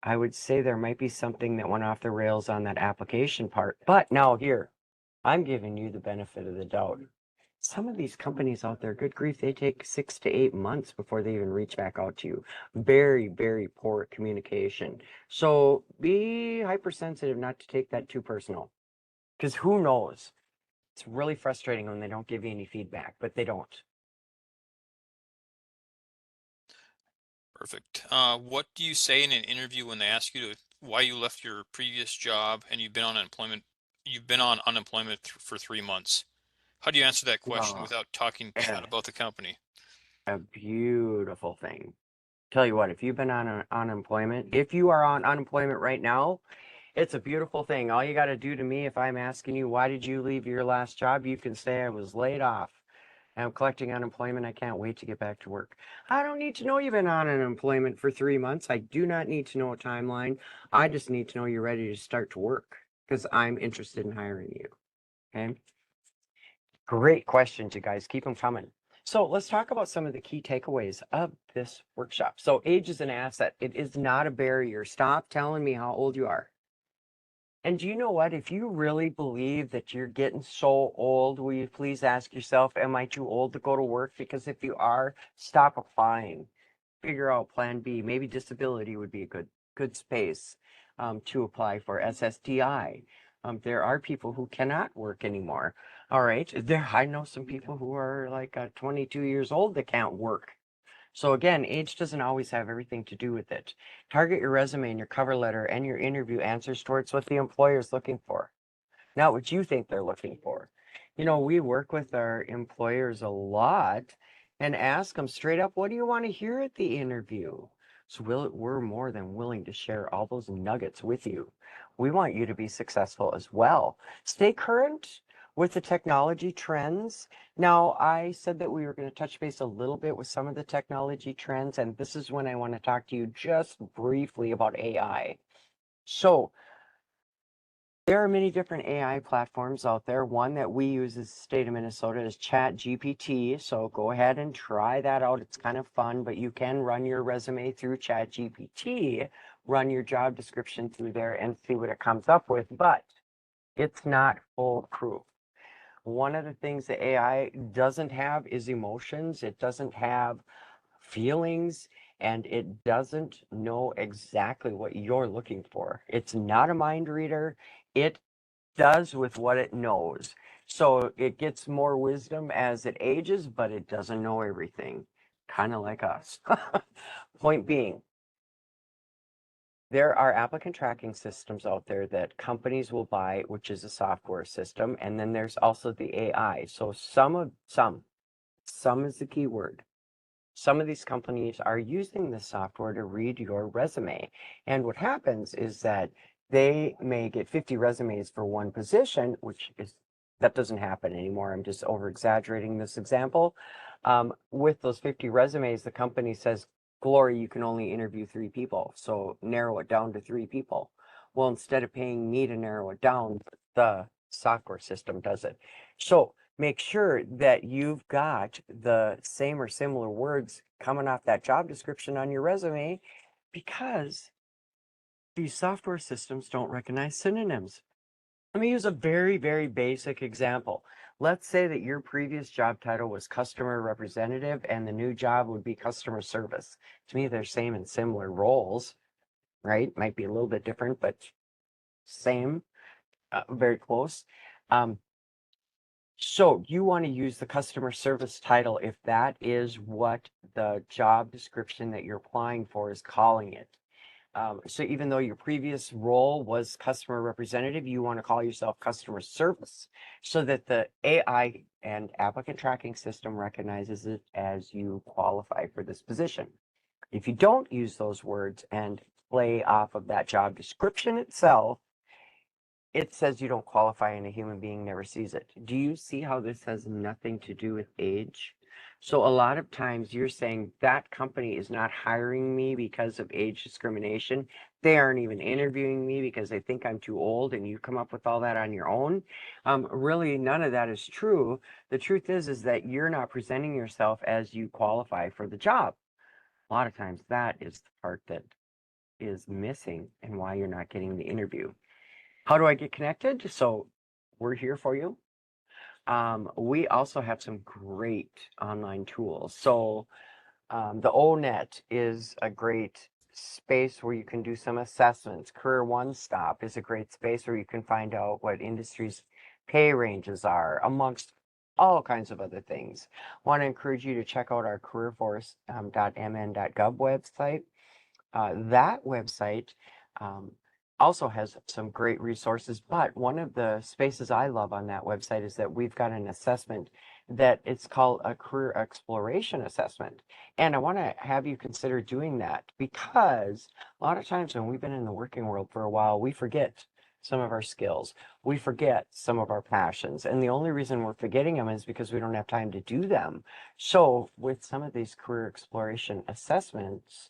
I would say there might be something that went off the rails on that application part. But now here, I'm giving you the benefit of the doubt. Some of these companies out there, good grief, they take 6 to 8 months before they even reach back out to you. Very, very poor communication. So be hypersensitive not to take that too personal. Because who knows? It's really frustrating when they don't give you any feedback, but they don't. Perfect. What do you say in an interview when they ask you why you left your previous job and you've been on unemployment for 3 months? How do you answer that question Oh, without talking eh, bad about the company? a beautiful thing. Tell you what, if you've been on unemployment, if you are on unemployment right now, it's a beautiful thing. All you got to do to me, if I'm asking you, why did you leave your last job? You can say I was laid off. I'm collecting unemployment. I can't wait to get back to work. I don't need to know you've been on unemployment for 3 months. I do not need to know a timeline. I just need to know you're ready to start to work because I'm interested in hiring you. Okay. Great questions, you guys. Keep them coming. So let's talk about some of the key takeaways of this workshop. So age is an asset. It is not a barrier. Stop telling me how old you are. And do you know what? If you really believe that you're getting so old, will you please ask yourself, am I too old to go to work? Because if you are, stop applying. Figure out plan B. Maybe disability would be a good space to apply for SSDI. There are people who cannot work anymore. All right. I know some people who are like 22 years old that can't work. So again, age doesn't always have everything to do with it. Target your resume and your cover letter and your interview answers towards what the employer is looking for, not what you think they're looking for. You know, we work with our employers a lot and ask them straight up, what do you want to hear at the interview? So we're more than willing to share all those nuggets with you. We want you to be successful as well. Stay current with the technology trends. Now, I said that we were going to touch base a little bit with some of the technology trends, and this is when I want to talk to you just briefly about AI. So, there are many different AI platforms out there. One that we use as the state of Minnesota is ChatGPT. So go ahead and try that out. It's kind of fun, but you can run your resume through ChatGPT, run your job description through there and see what it comes up with, but it's not foolproof. One of the things that AI doesn't have is emotions. It doesn't have feelings, and it doesn't know exactly what you're looking for. It's not a mind reader. It does with what it knows. So it gets more wisdom as it ages, but it doesn't know everything, kind of like us. Point being, there are applicant tracking systems out there that companies will buy, which is a software system, and then there's also the AI. So some is the key word. Some of these companies are using the software to read your resume. And what happens is that they may get 50 resumes for one position, that doesn't happen anymore. I'm just over exaggerating this example. With those 50 resumes, the company says, Glory, you can only interview 3 people. So narrow it down to 3 people. Well, instead of paying me to narrow it down, the software system does it. So make sure that you've got the same or similar words coming off that job description on your resume, because these software systems don't recognize synonyms. Let me use a very, very basic example. Let's say that your previous job title was customer representative and the new job would be customer service. To me, they're same and similar roles, right? Might be a little bit different, but same, very close. So you want to use the customer service title if that is what the job description that you're applying for is calling it. So even though your previous role was customer representative, you want to call yourself customer service so that the AI and applicant tracking system recognizes it as you qualify for this position. If you don't use those words and play off of that job description itself, it says you don't qualify and a human being never sees it. Do you see how this has nothing to do with age? So a lot of times you're saying that company is not hiring me because of age discrimination. They aren't even interviewing me because they think I'm too old, and you come up with all that on your own. Really, none of that is true. The truth is that you're not presenting yourself as you qualify for the job. A lot of times that is the part that is missing and why you're not getting the interview. How do I get connected? So we're here for you. We also have some great online tools. So the ONET is a great space where you can do some assessments. Career One Stop is a great space where you can find out what industries' pay ranges are, amongst all kinds of other things. Want to encourage you to check out our careerforce.mn.gov website. That website also has some great resources, but one of the spaces I love on that website is that we've got an assessment that it's called a career exploration assessment. And I want to have you consider doing that, because a lot of times when we've been in the working world for a while, we forget some of our skills. We forget some of our passions. And the only reason we're forgetting them is because we don't have time to do them. So with some of these career exploration assessments,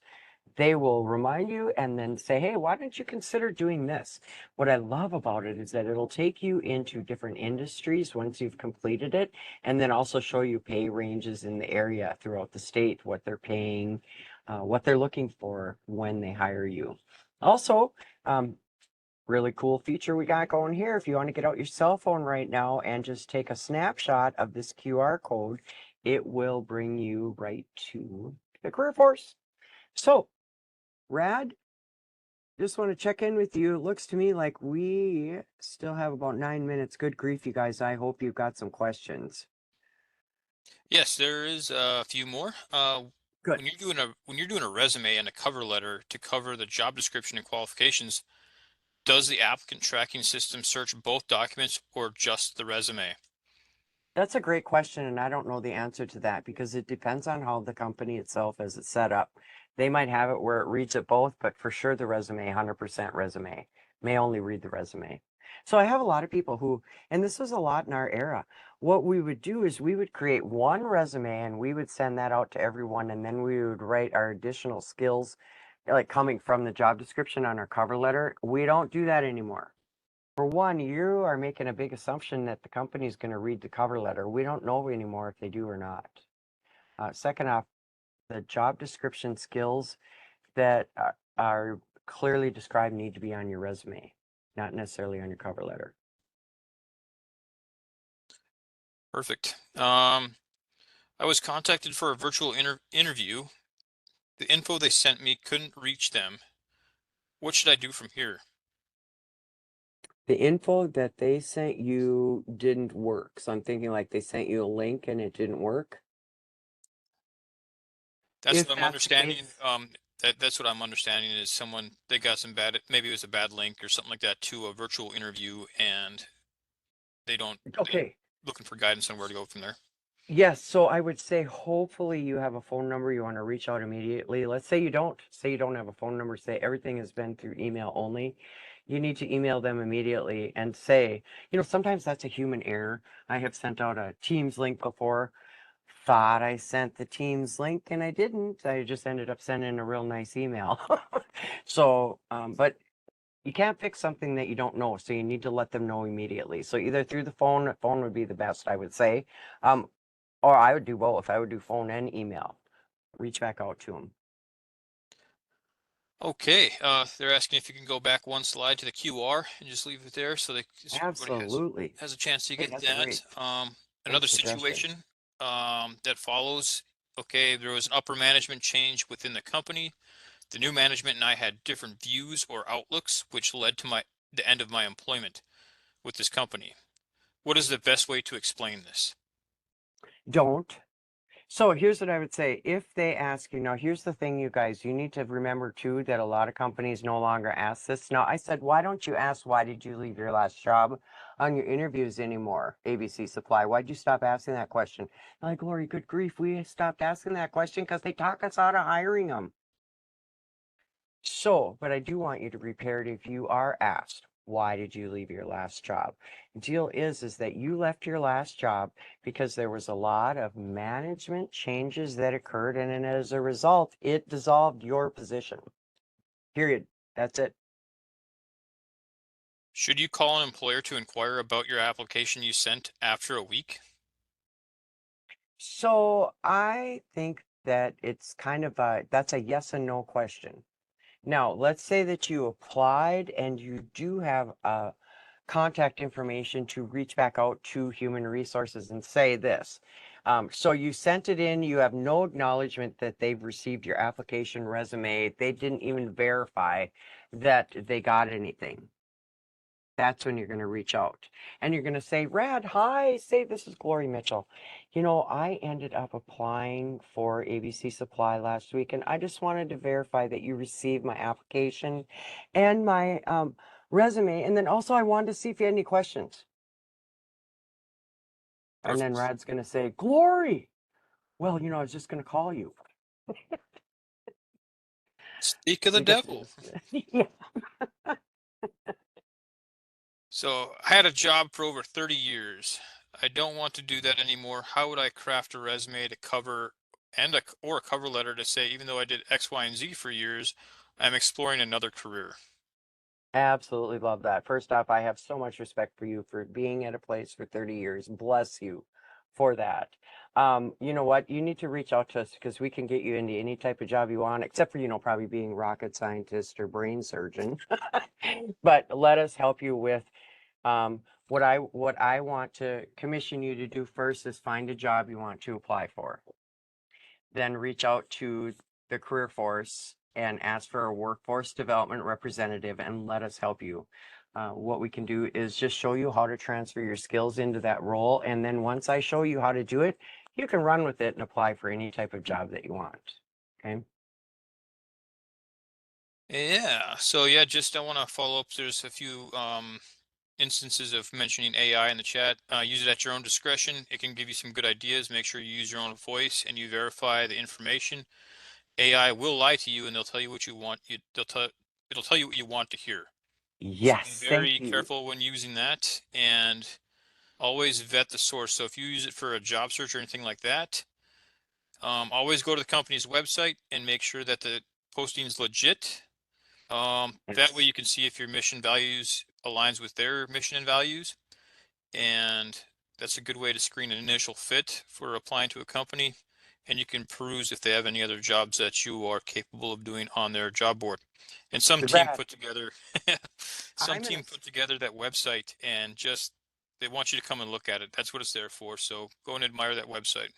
they will remind you and then say, hey, why don't you consider doing this? What I love about it is that it'll take you into different industries once you've completed it, and then also show you pay ranges in the area throughout the state, what they're paying, what they're looking for when they hire you. Also, really cool feature we got going here. If you want to get out your cell phone right now and just take a snapshot of this QR code, it will bring you right to the Career Force. So, Rad, just want to check in with you. It looks to me like we still have about 9 minutes. Good grief, you guys. I hope you've got some questions. Yes, there is a few more. Good. When you're doing a resume and a cover letter to cover the job description and qualifications, does the applicant tracking system search both documents or just the resume? That's a great question, and I don't know the answer to that because it depends on how the company itself has it set up. They might have it where it reads it both, but for sure the resume, 100% resume, may only read the resume. So I have a lot of people who, and this was a lot in our era, what we would do is we would create one resume and we would send that out to everyone, and then we would write our additional skills, like coming from the job description on our cover letter. We don't do that anymore. For one, you are making a big assumption that the company is going to read the cover letter. We don't know anymore if they do or not. Second off, the job description skills that are clearly described need to be on your resume, not necessarily on your cover letter. Perfect. I was contacted for a virtual interview The info they sent me couldn't reach them. What should I do from here? The info that they sent you didn't work. So I'm thinking like they sent you a link and it didn't work. That's If what I'm that's the understanding. case, That's what I'm understanding is someone they got some bad, maybe it was a bad link or something like that to a virtual interview, and they okay. looking for guidance on where to go from there. Yes, so I would say hopefully you have a phone number you want to reach out immediately. Let's say you don't have a phone number, say everything has been through email only. You need to email them immediately and say, sometimes that's a human error. I have sent out a Teams link before, thought I sent the Teams link and I didn't. I just ended up sending a real nice email. So, but you can't fix something that you don't know, so you need to let them know immediately. So either through the phone would be the best, I would say. Um, or I would do both. I would do phone and email. Reach back out to them. Okay, they're asking if you can go back one slide to the QR and just leave it there so so everybody Absolutely. has a chance to Hey, get that's a that. great Another suggestion. situation that follows. Okay, there was an upper management change within the company. The new management and I had different views or outlooks, which led to the end of my employment with this company. What is the best way to explain this? Don't. So here's what I would say. If they ask you, now here's the thing, you guys, you need to remember too that a lot of companies no longer ask this. Now, I said, why don't you ask why did you leave your last job on your interviews anymore, ABC Supply? Why'd you stop asking that question? I'm like, Lori, good grief, we stopped asking that question because they talk us out of hiring them. So, but I do want you to prepare it if you are asked, why did you leave your last job? The deal is that you left your last job because there was a lot of management changes that occurred, and then as a result, it dissolved your position. Period. That's it. Should you call an employer to inquire about your application you sent after a week? So I think that it's kind of that's a yes and no question. Now, let's say that you applied and you do have contact information to reach back out to human resources and say this. So you sent it in, you have no acknowledgement that they've received your application resume. They didn't even verify that they got anything. That's when you're going to reach out and you're going to say, Rad, hi, say this is Glory Mitchell. I ended up applying for ABC Supply last week and I just wanted to verify that you received my application and my resume. And then also I wanted to see if you had any questions. And then Perfect. Rad's going to say, Glory. Well, I was just going to call you Speak of the because, devil. yeah. So I had a job for over 30 years. I don't want to do that anymore. How would I craft a resume to cover or a cover letter to say, even though I did X, Y, and Z for years, I'm exploring another career? Absolutely love that. First off, I have so much respect for you for being at a place for 30 years. Bless you for that. You know what? You need to reach out to us because we can get you into any type of job you want, except for, probably being rocket scientist or brain surgeon. But let us help you with what I want to commission you to do first is find a job you want to apply for. Then reach out to the career force and ask for a workforce development representative and let us help you. What we can do is just show you how to transfer your skills into that role. And then once I show you how to do it, you can run with it and apply for any type of job that you want. Okay. Yeah. So yeah, just I want to follow up. There's a few instances of mentioning AI in the chat. Use it at your own discretion. It can give you some good ideas. Make sure you use your own voice and you verify the information. AI will lie to you and they'll tell you what you want. It'll tell you what you want to hear. So be Yes. Thank very you. careful when using that and always vet the source. So if you use it for a job search or anything like that, always go to the company's website and make sure that the posting is legit. That way Yes. you can see if your mission values aligns with their mission and values. And that's a good way to screen an initial fit for applying to a company. And you can peruse if they have any other jobs that you are capable of doing on their job board. And some team Rad. put together, some I'm gonna. team put together that website and just they want you to come and look at it. That's what it's there for. So go and admire that website.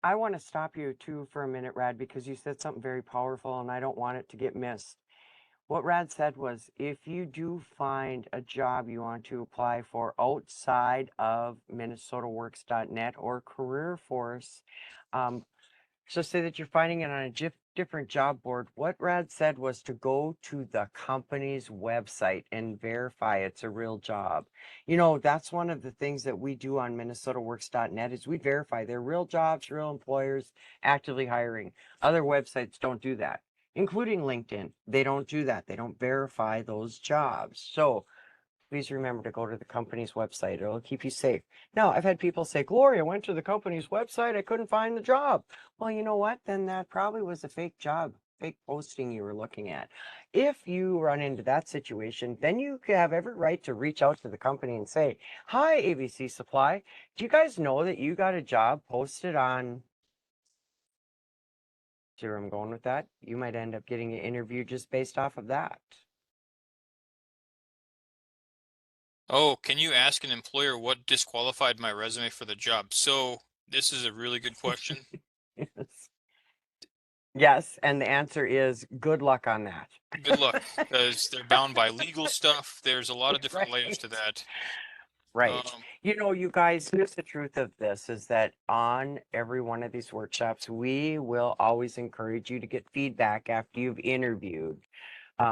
I want to stop you too for a minute, Rad, because you said something very powerful and I don't want it to get missed. What Rad said was if you do find a job you want to apply for outside of minnesotaworks.net or Career Force, so say that you're finding it on a different job board. What Rad said was to go to the company's website and verify it's a real job. You know, that's one of the things that we do on minnesotaworks.net is we verify they're real jobs, real employers actively hiring. Other websites don't do that, including LinkedIn. They don't do that. They don't verify those jobs. So please remember to go to the company's website. It'll keep you safe. Now, I've had people say, Gloria, I went to the company's website. I couldn't find the job. Well, you know what? Then that probably was a fake job, fake posting you were looking at. If you run into that situation, then you have every right to reach out to the company and say, hi, ABC Supply. Do you guys know that you got a job posted on... See where I'm going with that? You might end up getting an interview just based off of that. Oh, can you ask an employer what disqualified my resume for the job? So this is a really good question. Yes. Yes, and the answer is good luck on that. Good luck, because they're bound by legal stuff. There's a lot of different layers to Right. that. Right. Um, You know, you guys, here's the truth of this is that on every one of these workshops, we will always encourage you to get feedback after you've interviewed.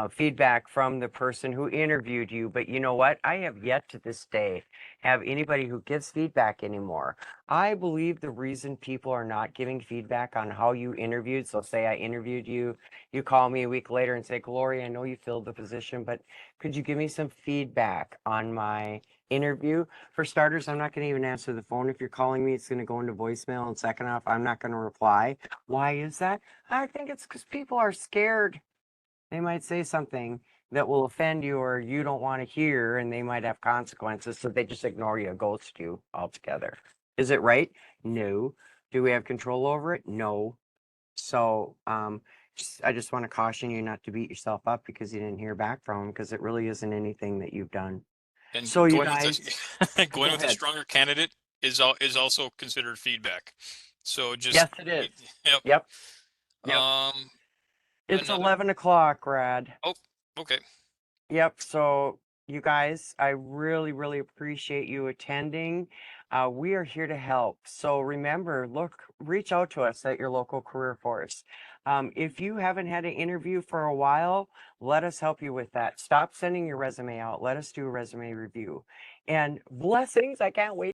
Feedback from the person who interviewed you. But you know what? I have yet to this day have anybody who gives feedback anymore. I believe the reason people are not giving feedback on how you interviewed, so say I interviewed you, you call me a week later and say, Gloria, I know you filled the position, but could you give me some feedback on my interview? For starters, I'm not going to even answer the phone. If you're calling me, it's going to go into voicemail. And second off, I'm not going to reply. Why is that? I think it's because people are scared. They might say something that will offend you or you don't want to hear, and they might have consequences. So they just ignore you, ghost you altogether. Is it right? No. Do we have control over it? No. So I just want to caution you not to beat yourself up because you didn't hear back from them because it really isn't anything that you've done. and So you going with guys, a go going with a ahead. stronger candidate is also considered feedback. So just Yes, it is. yep. Yep. Yep. Um, It's another 11 o'clock, Rad. oh, okay. Yep. So, you guys, I really, really appreciate you attending. We are here to help. So remember, look, reach out to us at your local career force. If you haven't had an interview for a while, let us help you with that. Stop sending your resume out. Let us do a resume review. And blessings. I can't wait.